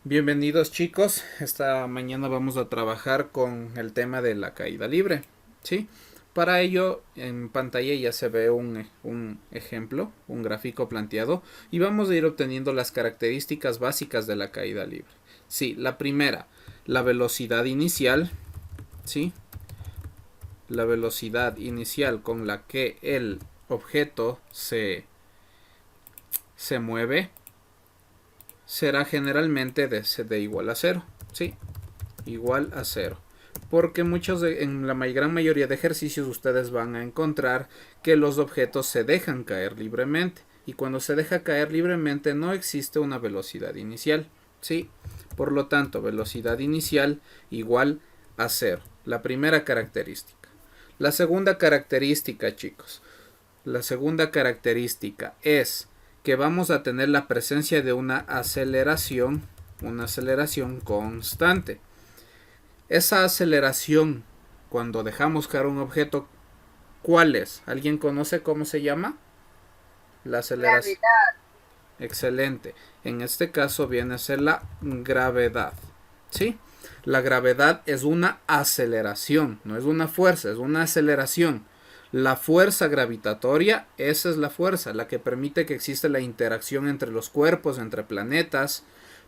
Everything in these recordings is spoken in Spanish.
Bienvenidos chicos, esta mañana vamos a trabajar con el tema de la caída libre, ¿sí? Para ello en pantalla ya se ve un ejemplo, un gráfico planteado y vamos a ir obteniendo las características básicas de la caída libre. Sí, la primera, la velocidad inicial, ¿sí? La velocidad inicial con la que el objeto se mueve será generalmente de igual a cero, ¿sí? Igual a cero. Porque en la gran mayoría de ejercicios ustedes van a encontrar que los objetos se dejan caer libremente. Y cuando se deja caer libremente no existe una velocidad inicial. ¿Sí? Por lo tanto, velocidad inicial igual a cero. La primera característica. La segunda característica, chicos. La segunda característica es que vamos a tener la presencia de una aceleración constante. Esa aceleración, cuando dejamos caer un objeto, ¿cuál es? ¿Alguien conoce cómo se llama? La aceleración. Gravedad. Excelente. En este caso viene a ser la gravedad. ¿Sí? La gravedad es una aceleración, no es una fuerza, es una aceleración. La fuerza gravitatoria, esa es la fuerza, la que permite que exista la interacción entre los cuerpos, entre planetas,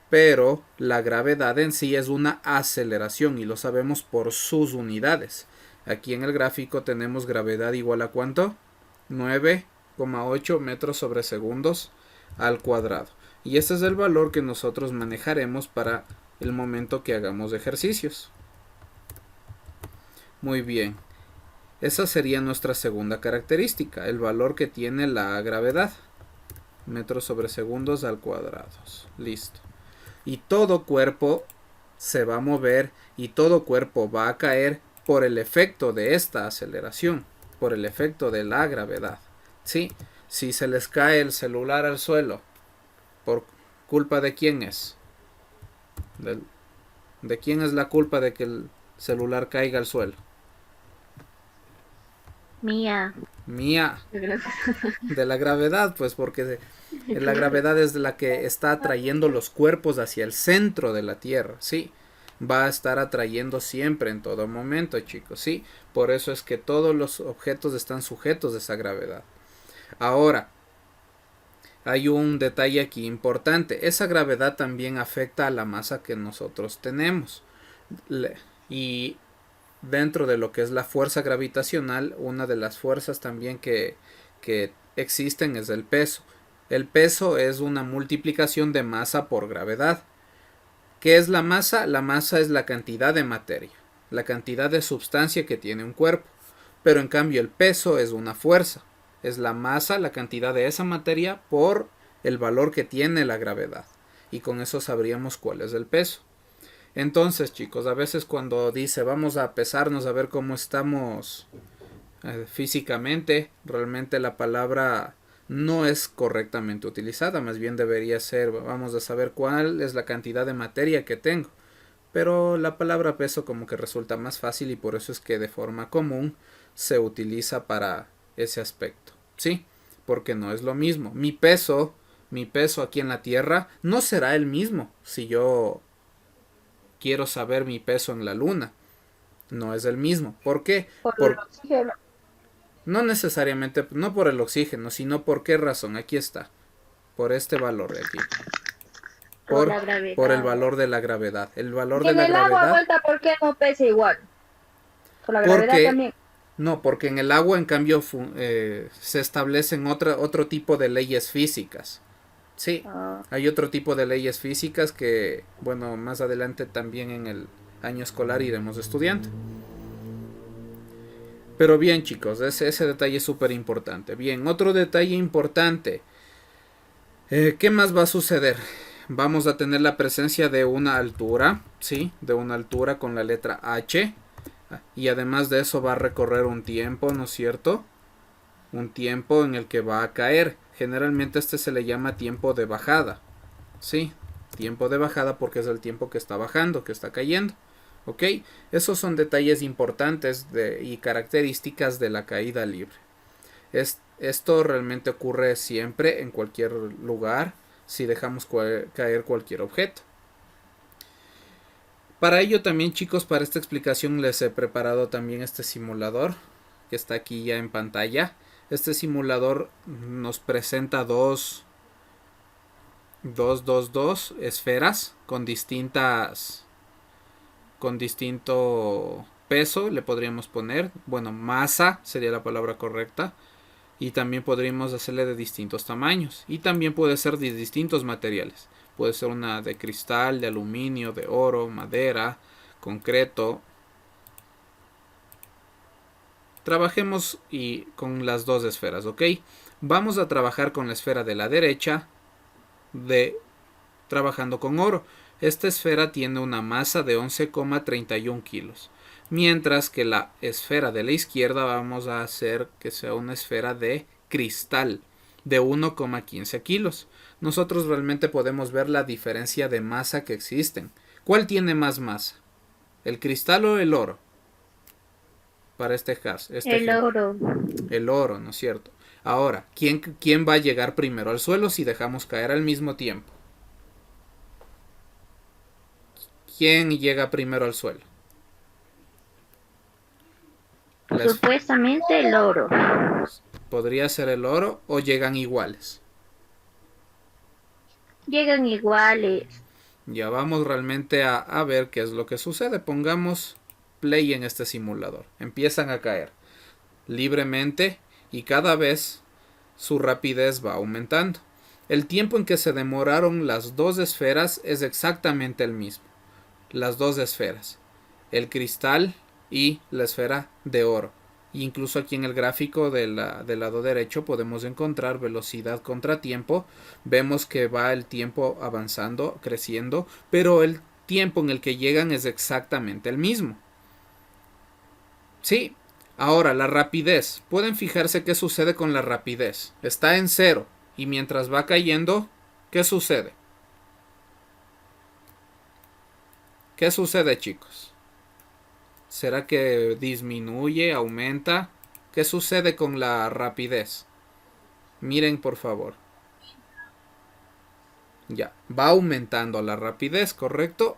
pero la gravedad en sí es una aceleración y lo sabemos por sus unidades. Aquí en el gráfico tenemos gravedad igual a ¿cuánto? 9,8 metros sobre segundos al cuadrado. Y ese es el valor que nosotros manejaremos para el momento que hagamos ejercicios. Muy bien. Esa sería nuestra segunda característica, el valor que tiene la gravedad. Metros sobre segundos al cuadrado. Listo. Y todo cuerpo se va a mover y todo cuerpo va a caer por el efecto de esta aceleración, por el efecto de la gravedad. ¿Sí? Si se les cae el celular al suelo, ¿por culpa de quién es? ¿De quién es la culpa de que el celular caiga al suelo? Mía. Mía, de la gravedad, pues porque la gravedad es la que está atrayendo los cuerpos hacia el centro de la Tierra, sí. Va a estar atrayendo siempre, en todo momento, chicos, sí. Por eso es que todos los objetos están sujetos a esa gravedad. Ahora, hay un detalle aquí importante. Esa gravedad también afecta a la masa que nosotros tenemos. Y dentro de lo que es la fuerza gravitacional, una de las fuerzas también que existen es el peso. El peso es una multiplicación de masa por gravedad. ¿Qué es la masa? La masa es la cantidad de materia, la cantidad de sustancia que tiene un cuerpo. Pero en cambio el peso es una fuerza. Es la masa, la cantidad de esa materia por el valor que tiene la gravedad. Y con eso sabríamos cuál es el peso. Entonces, chicos, a veces cuando dice vamos a pesarnos a ver cómo estamos físicamente, realmente la palabra no es correctamente utilizada, más bien debería ser vamos a saber cuál es la cantidad de materia que tengo. Pero la palabra peso como que resulta más fácil y por eso es que de forma común se utiliza para ese aspecto. ¿Sí? Porque no es lo mismo. Mi peso aquí en la Tierra no será el mismo si yo quiero saber mi peso en la luna. No es el mismo. ¿Por qué? Por el Por, oxígeno. no necesariamente, no por el oxígeno, sino por qué razón. Aquí está. Por este valor de aquí. Por Por, la por el gravedad. valor de la gravedad. El valor Y de en la el agua gravedad. vuelta, ¿por qué no pesa igual? Por la gravedad Porque, también. no, porque en el agua en cambio se establecen otro tipo de leyes físicas. Sí, Ah, hay otro tipo de leyes físicas que, bueno, más adelante también en el año escolar iremos estudiando. Pero bien, chicos, ese detalle es súper importante. Bien, otro detalle importante. ¿Qué más va a suceder? Vamos a tener la presencia de una altura, ¿sí? De una altura con la letra H. Y además de eso va a recorrer un tiempo, ¿no es cierto? Un tiempo en el que va a caer. Generalmente este se le llama tiempo de bajada. ¿Sí? Tiempo de bajada porque es el tiempo que está bajando, que está cayendo. ¿Ok? Esos son detalles importantes y características de la caída libre. Esto realmente ocurre siempre en cualquier lugar si dejamos caer cualquier objeto. Para ello también, chicos, para esta explicación les he preparado también este simulador que está aquí ya en pantalla. Este simulador nos presenta dos esferas con distinto peso, le podríamos poner, bueno, masa sería la palabra correcta, y también podríamos hacerle de distintos tamaños, y también puede ser de distintos materiales. Puede ser una de cristal, de aluminio, de oro, madera, concreto. Trabajemos con las dos esferas, ¿ok? Vamos a trabajar con la esfera de la derecha, trabajando con oro. Esta esfera tiene una masa de 11,31 kilos. Mientras que la esfera de la izquierda vamos a hacer que sea una esfera de cristal de 1,15 kilos. Nosotros realmente podemos ver la diferencia de masa que existen. ¿Cuál tiene más masa? ¿El cristal o el oro? Para este caso. El oro. El oro, ¿no es cierto? Ahora, ¿quién va a llegar primero al suelo si dejamos caer al mismo tiempo? ¿Quién llega primero al suelo? Supuestamente el oro. ¿Podría ser el oro o llegan iguales? Llegan iguales. Ya vamos realmente a ver qué es lo que sucede. Pongamos play en este simulador. Empiezan a caer libremente y cada vez su rapidez va aumentando. El tiempo en que se demoraron las dos esferas es exactamente el mismo. Las dos esferas, el cristal y la esfera de oro. Incluso aquí en el gráfico del lado derecho podemos encontrar velocidad contra tiempo. Vemos que va el tiempo avanzando, creciendo, pero el tiempo en el que llegan es exactamente el mismo. Sí, ahora la rapidez. Pueden fijarse qué sucede con la rapidez. Está en cero y mientras va cayendo, ¿qué sucede? ¿Qué sucede, chicos? ¿Será que disminuye, aumenta? ¿Qué sucede con la rapidez? Miren, por favor. Ya, va aumentando la rapidez, ¿correcto?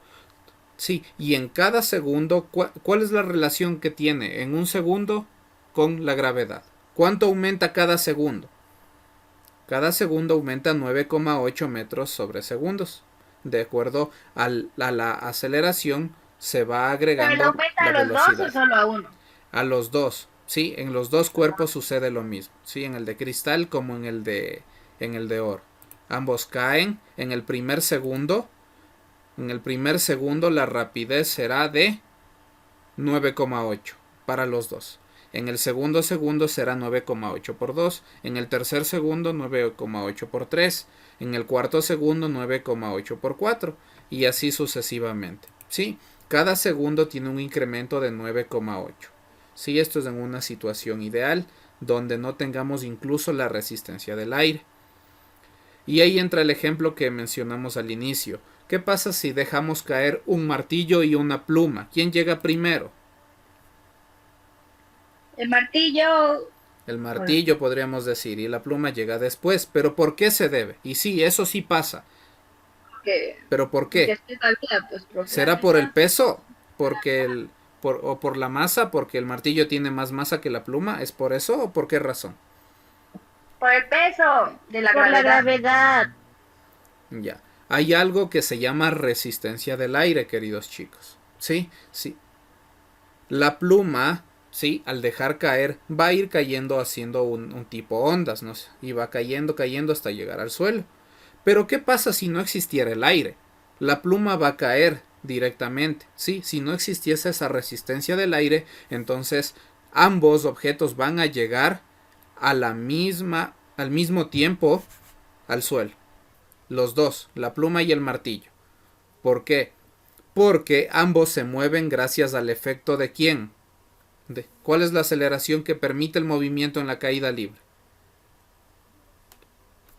Sí, y en cada segundo, ¿cuál es la relación que tiene en un segundo con la gravedad? ¿Cuánto aumenta cada segundo? Cada segundo aumenta 9,8 metros sobre segundos. De acuerdo a la aceleración, se va agregando ¿Pero aumenta la a los velocidad. dos o solo a uno? A los dos, sí, en los dos cuerpos sucede lo mismo, sí, en el de cristal como en el de oro. Ambos caen en el primer segundo. En el primer segundo la rapidez será de 9,8 para los dos. En el segundo segundo será 9,8 por 2. En el tercer segundo 9,8 por 3. En el cuarto segundo 9,8 por 4. Y así sucesivamente. ¿Sí? Cada segundo tiene un incremento de 9,8. ¿Sí? Esto es en una situación ideal donde no tengamos incluso la resistencia del aire. Y ahí entra el ejemplo que mencionamos al inicio. ¿Qué pasa si dejamos caer un martillo y una pluma? ¿Quién llega primero? El martillo. El martillo podríamos decir, y la pluma llega después. ¿Pero por qué se debe? Y sí, eso sí pasa. ¿Pero por qué? ¿Será por el peso? ¿O por la masa? ¿Porque el martillo tiene más masa que la pluma? ¿Es por eso o por qué razón? Por el peso de la gravedad. Ya. Hay algo que se llama resistencia del aire, queridos chicos. ¿Sí? Sí. La pluma, ¿sí? Al dejar caer, va a ir cayendo haciendo un tipo ondas, ¿no? Y va cayendo, cayendo hasta llegar al suelo. Pero ¿qué pasa si no existiera el aire? La pluma va a caer directamente, ¿sí? Si no existiese esa resistencia del aire, entonces ambos objetos van a llegar al mismo tiempo al suelo. Los dos, la pluma y el martillo. ¿Por qué? Porque ambos se mueven gracias al efecto de ¿quién? ¿Cuál es la aceleración que permite el movimiento en la caída libre?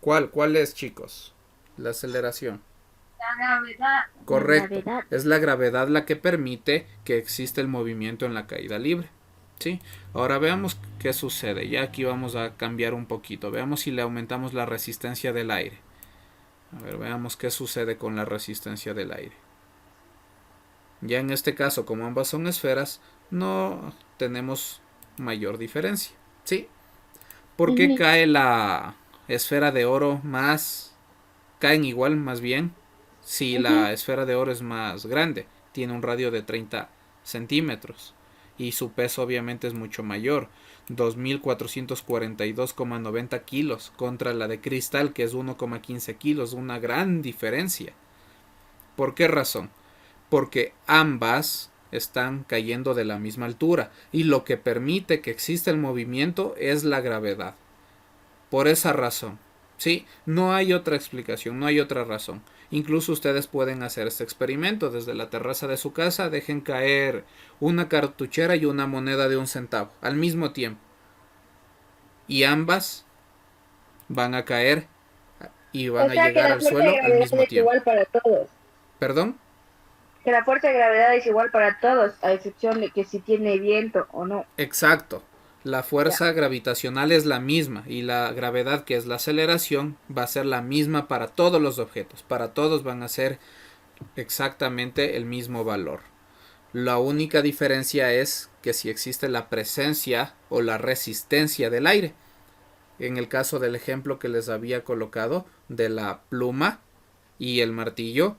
¿Cuál es, chicos? La aceleración. La gravedad. Correcto. Es la gravedad la que permite que exista el movimiento en la caída libre. ¿Sí? Ahora veamos qué sucede. Ya aquí vamos a cambiar un poquito. Veamos si le aumentamos la resistencia del aire. A ver, veamos qué sucede con la resistencia del aire. Ya en este caso, como ambas son esferas, no tenemos mayor diferencia. ¿Sí? ¿Por qué cae la esfera de oro más? Caen igual, más bien, si la esfera de oro es más grande. Tiene un radio de 30 centímetros. Y su peso obviamente es mucho mayor. 2.442,90 kilos contra la de cristal, que es 1,15 kilos. Una gran diferencia. ¿Por qué razón? Porque ambas están cayendo de la misma altura y lo que permite que exista el movimiento es la gravedad. Por esa razón, ¿sí? No hay otra explicación, no hay otra razón. Incluso ustedes pueden hacer este experimento desde la terraza de su casa, dejen caer una cartuchera y una moneda de 1 centavo al mismo tiempo. Y ambas van a caer y van a O sea que llegar la al fuerza de suelo al gravedad mismo es tiempo. igual para todos. ¿Perdón? Que la fuerza de gravedad es igual para todos, a excepción de que si tiene viento o no. Exacto. La Ya. fuerza gravitacional es la misma y la gravedad, que es la aceleración, va a ser la misma para todos los objetos. Para todos van a ser exactamente el mismo valor. La única diferencia es que si existe la presencia o la resistencia del aire. En el caso del ejemplo que les había colocado de la pluma y el martillo,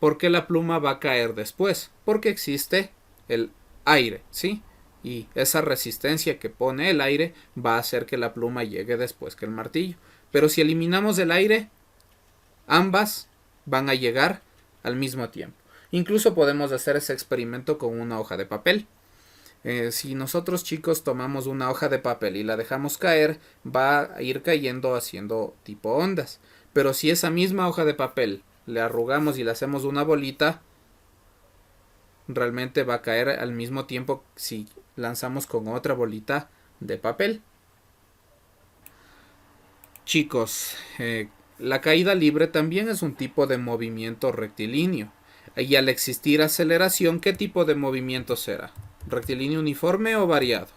¿por qué la pluma va a caer después? Porque existe el aire, ¿sí? Y esa resistencia que pone el aire va a hacer que la pluma llegue después que el martillo. Pero si eliminamos el aire, ambas van a llegar al mismo tiempo. Incluso podemos hacer ese experimento con una hoja de papel. Si nosotros, chicos, tomamos una hoja de papel y la dejamos caer, va a ir cayendo haciendo tipo ondas. Pero si esa misma hoja de papel le arrugamos y le hacemos una bolita, realmente va a caer al mismo tiempo si lanzamos con otra bolita de papel. Chicos, la caída libre también es un tipo de movimiento rectilíneo. Y al existir aceleración, ¿qué tipo de movimiento será? ¿Rectilíneo uniforme o variado?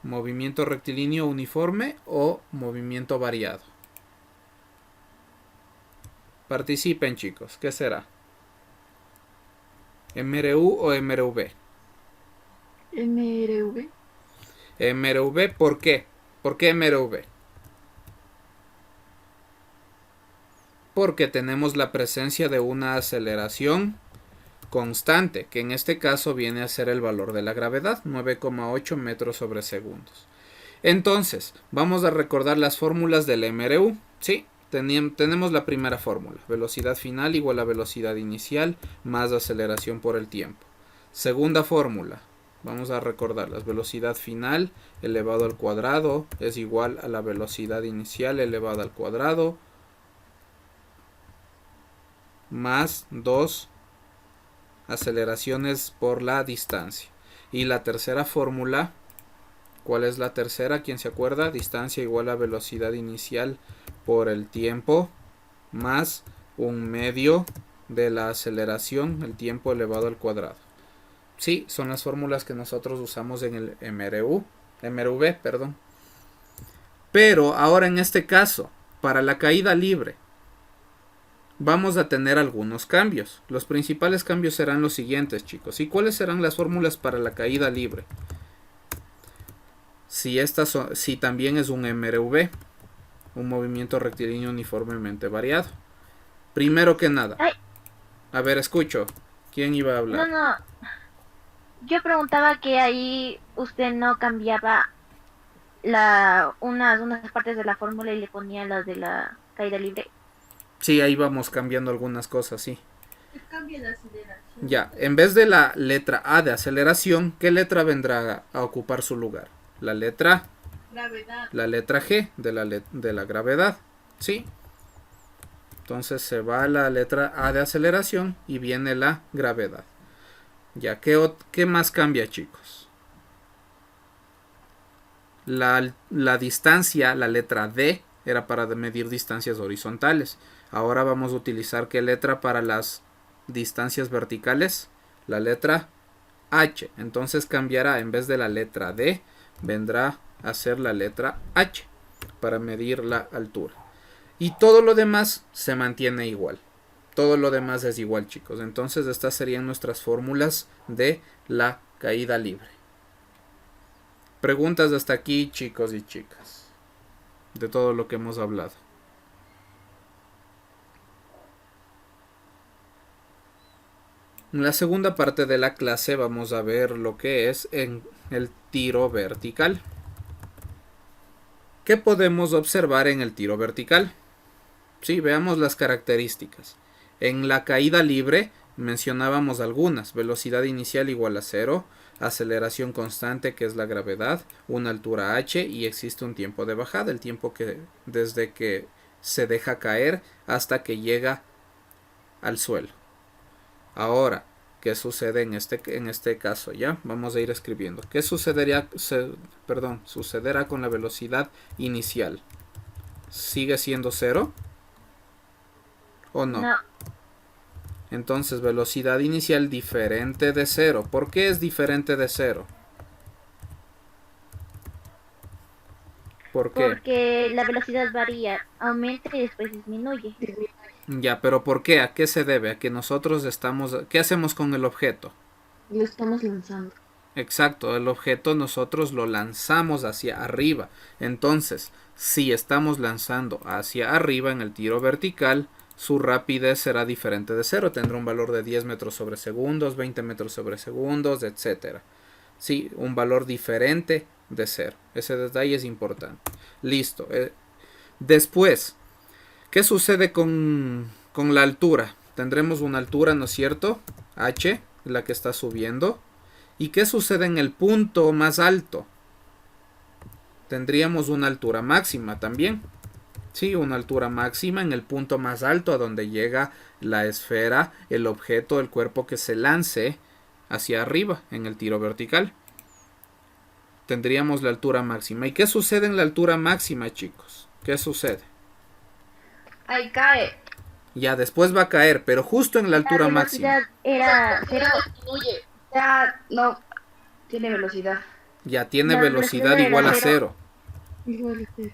¿Movimiento rectilíneo uniforme o movimiento variado? Participen, chicos. ¿Qué será? ¿MRU o MRV? MRV. MRV, ¿por qué? ¿Por qué MRV? Porque tenemos la presencia de una aceleración constante, que en este caso viene a ser el valor de la gravedad, 9,8 metros sobre segundos. Entonces, vamos a recordar las fórmulas del MRU. Sí, tenemos la primera fórmula, velocidad final igual a velocidad inicial más aceleración por el tiempo. Segunda fórmula, vamos a recordarlas, velocidad final elevado al cuadrado es igual a la velocidad inicial elevada al cuadrado más 2 aceleraciones por la distancia. Y la tercera fórmula, ¿cuál es la tercera? ¿Quién se acuerda? Distancia igual a velocidad inicial por el tiempo más 1/2 de la aceleración, el tiempo elevado al cuadrado. Sí, son las fórmulas que nosotros usamos en el MRV, perdón. Pero ahora en este caso, para la caída libre, vamos a tener algunos cambios. Los principales cambios serán los siguientes, chicos. ¿Y cuáles serán las fórmulas para la caída libre? Si también es un MRV, un movimiento rectilíneo uniformemente variado. Primero que nada. Ay. A ver, escucho. ¿Quién iba a hablar? No. Yo preguntaba que ahí usted no cambiaba unas partes de la fórmula y le ponía las de la caída libre. Sí, ahí vamos cambiando algunas cosas, sí. Cambia la aceleración. Ya, en vez de la letra A de aceleración, ¿qué letra vendrá a ocupar su lugar? La letra Gravedad. La letra G de la gravedad, ¿sí? Entonces se va la letra A de aceleración y viene la gravedad. Ya, ¿qué más cambia, chicos? La distancia, la letra D, era para medir distancias horizontales. Ahora vamos a utilizar ¿qué letra para las distancias verticales? La letra H. Entonces cambiará, en vez de la letra D, vendrá a ser la letra H para medir la altura. Y todo lo demás se mantiene igual. Todo lo demás es igual, chicos. Entonces estas serían nuestras fórmulas de la caída libre. Preguntas hasta aquí, chicos y chicas, de todo lo que hemos hablado. En la segunda parte de la clase vamos a ver lo que es en el tiro vertical. ¿Qué podemos observar en el tiro vertical? Sí, veamos las características. En la caída libre mencionábamos algunas: velocidad inicial igual a 0, aceleración constante, que es la gravedad, una altura h, y existe un tiempo de bajada, el tiempo que desde que se deja caer hasta que llega al suelo. Ahora, ¿qué sucede en este caso? Ya vamos a ir escribiendo. ¿Qué sucederá con la velocidad inicial? ¿Sigue siendo 0 o no? No. Entonces, velocidad inicial diferente de 0. ¿Por qué es diferente de 0? ¿Por qué? Porque la velocidad varía, aumenta y después disminuye. Ya, pero ¿por qué? ¿A qué se debe? A que nosotros estamos... ¿Qué hacemos con el objeto? Lo estamos lanzando. Exacto, el objeto nosotros lo lanzamos hacia arriba. Entonces, si estamos lanzando hacia arriba en el tiro vertical, su rapidez será diferente de 0. Tendrá un valor de 10 metros sobre segundos, 20 metros sobre segundos, etc. Sí, un valor diferente de 0. Ese detalle es importante. Listo. Después, ¿qué sucede con la altura? Tendremos una altura, ¿no es cierto? H, la que está subiendo. ¿Y qué sucede en el punto más alto? Tendríamos una altura máxima también. Sí, una altura máxima en el punto más alto a donde llega la esfera, el objeto, el cuerpo que se lance hacia arriba en el tiro vertical. Tendríamos la altura máxima. ¿Y qué sucede en la altura máxima, chicos? ¿Qué sucede? Ahí cae. Ya después va a caer, pero justo en la altura máxima. Era 0. Ya, no. Tiene velocidad. Ya tiene La velocidad velocidad igual a era 0. Igual a 0.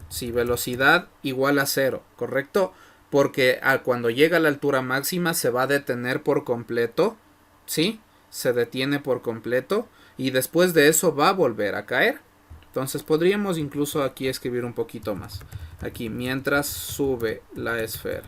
Sí, velocidad igual a 0, ¿correcto? Porque cuando llega a la altura máxima se va a detener por completo, ¿sí? Se detiene por completo y después de eso va a volver a caer. Entonces podríamos incluso aquí escribir un poquito más. Aquí, mientras sube la esfera.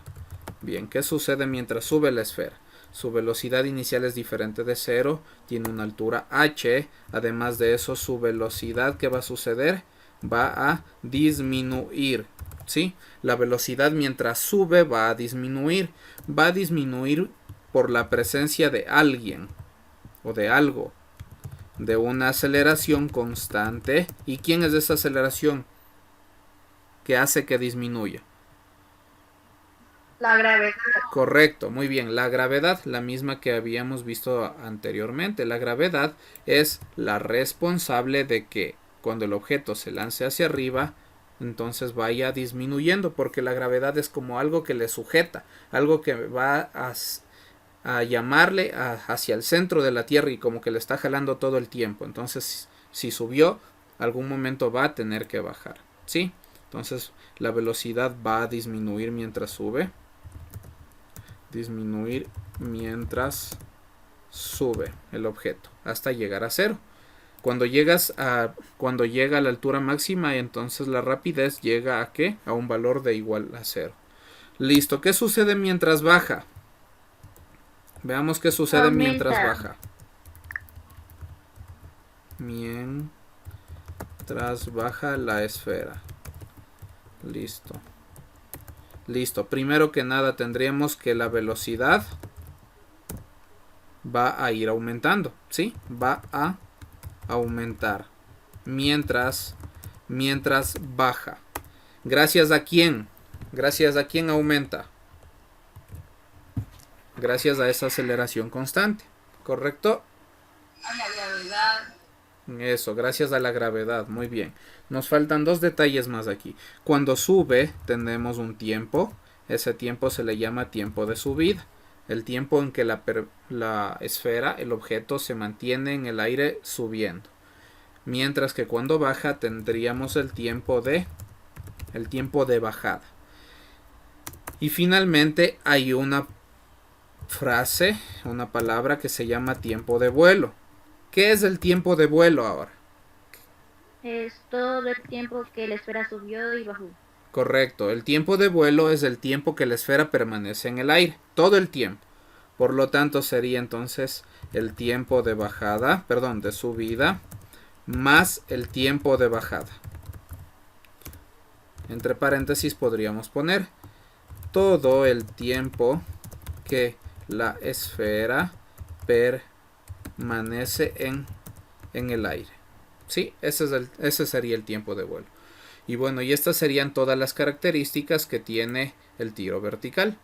Bien, ¿qué sucede mientras sube la esfera? Su velocidad inicial es diferente de 0, tiene una altura h, además de eso su velocidad, ¿qué va a suceder? Va a disminuir, ¿sí? La velocidad mientras sube va a disminuir por la presencia de alguien o de algo, de una aceleración constante. ¿Y quién es esa aceleración que hace que disminuya? La gravedad. Correcto, muy bien. La gravedad, la misma que habíamos visto anteriormente. La gravedad es la responsable de que cuando el objeto se lance hacia arriba, entonces vaya disminuyendo, porque la gravedad es como algo que le sujeta, algo que va a llamarle hacia el centro de la Tierra y como que le está jalando todo el tiempo. Entonces, si subió, algún momento va a tener que bajar, ¿sí? Entonces, la velocidad va a disminuir mientras sube. Disminuir mientras sube el objeto hasta llegar a 0. Cuando llega a la altura máxima, entonces la rapidez llega a ¿qué? A un valor de igual a 0. Listo. ¿Qué sucede mientras baja? Veamos qué sucede mientras baja. Mientras baja la esfera. Listo. Listo. Primero que nada tendríamos que la velocidad va a ir aumentando, ¿sí? Va a aumentar mientras baja. ¿Gracias a quién? ¿Gracias a quién aumenta? Gracias a esa aceleración constante, ¿correcto? A la gravedad. Eso, gracias a la gravedad, muy bien. Nos faltan dos detalles más aquí. Cuando sube tenemos un tiempo, ese tiempo se le llama tiempo de subida. El tiempo en que la esfera, el objeto, se mantiene en el aire subiendo. Mientras que cuando baja tendríamos el tiempo de bajada. Y finalmente hay una frase, una palabra que se llama tiempo de vuelo. ¿Qué es el tiempo de vuelo ahora? Es todo el tiempo que la esfera subió y bajó. Correcto, el tiempo de vuelo es el tiempo que la esfera permanece en el aire, todo el tiempo. Por lo tanto sería entonces el tiempo de bajada, perdón, de subida, más el tiempo de bajada. Entre paréntesis podríamos poner todo el tiempo que la esfera permanece en el aire. Sí, ese sería el tiempo de vuelo. Y bueno, y estas serían todas las características que tiene el tiro vertical.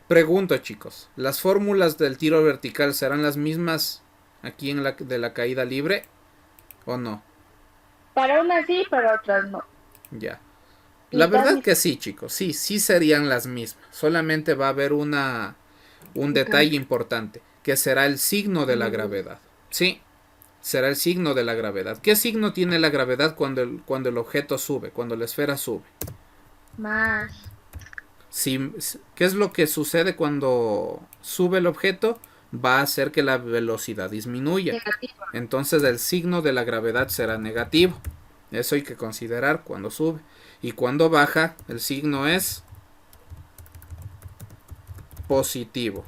Pregunto, chicos, ¿las fórmulas del tiro vertical serán las mismas aquí en de la caída libre o no? Para unas sí, para otras no. Ya. La verdad que sí, chicos, sí serían las mismas. Solamente va a haber un detalle importante, que será el signo de la gravedad. Sí, será el signo de la gravedad. ¿Qué signo tiene la gravedad cuando el objeto sube, cuando la esfera sube? Más. ¿Qué es lo que sucede cuando sube el objeto? Va a hacer que la velocidad disminuya. Negativo. Entonces el signo de la gravedad será negativo. Eso hay que considerar cuando sube. Y cuando baja, el signo es positivo.